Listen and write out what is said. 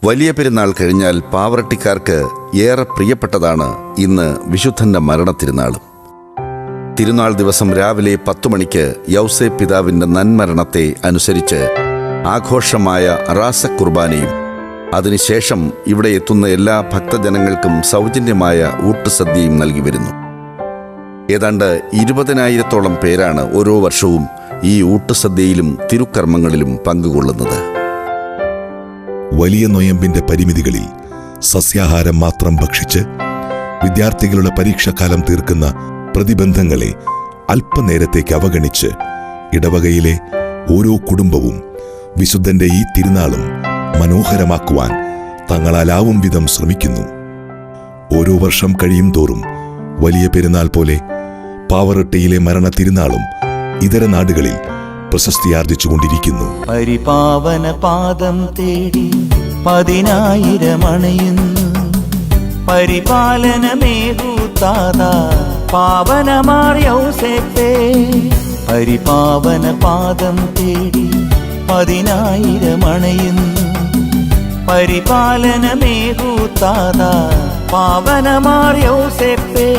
വലിയ പെരുന്നാൾ കഴിഞ്ഞാൽ പാവറട്ടിക്കാർക്ക് ഏറെ പ്രിയപ്പെട്ടതാണ് ഇന്ന് വിശുദ്ധന്റെ മരണത്തിരുന്നാളും. തിരുനാൾ ദിവസം രാവിലെ 10 മണിക്ക് യൗസേപ്പ് പിതാവിന്റെ നന്മരണത്തെ അനുസരിച്ച് ആഘോഷമായ റാസക്കുർബാനയും അതിനുശേഷം ഇവിടെ എത്തുന്ന എല്ലാ ഭക്തജനങ്ങൾക്കും സൗജന്യമായ ഊട്ടുസദ്യയും നൽകി വരുന്നു. ഏതാണ്ട് 20,000-ഓളം പേരാണ് ഓരോ വർഷവും ഈ ഊട്ടുസദ്യയിലും തിരുക്കർമ്മങ്ങളിലും പങ്കുകൊള്ളുന്നത്. വലിയ നൊയമ്പിന്റെ പരിമിതികളിൽ സസ്യാഹാരം മാത്രം ഭക്ഷിച്ച് വിദ്യാർത്ഥികളുടെ പരീക്ഷാകാലം തീർക്കുന്ന പ്രതിബന്ധങ്ങളെ അല്പനേരത്തേക്ക് അവഗണിച്ച് ഇടവകയിലെ ഓരോ കുടുംബവും വിശുദ്ധന്റെ ഈ തിരുനാളും മനോഹരമാക്കുവാൻ തങ്ങളാലാവും വിധം ശ്രമിക്കുന്നു. ഓരോ വർഷം കഴിയും തോറും വലിയ പെരുന്നാൾ പോലെ പാവറട്ടിയിലെ മരണ തിരുനാളും ഇതര നാടുകളിൽ പ്രശസ്തിയാർജിച്ചുകൊണ്ടിരിക്കുന്നു. പരിപാവന പാദം തേടി 10,000 അണയുന്നു. പരിപാലനമേകൂത്താതാ പാവനമാർ യൗസേപ്പേ. പരിപാവന പാദം തേടി 10,000 അണയുന്നു. പരിപാലനമേകൂത്താതാ പാവനമാർ യൗസേപ്പേ.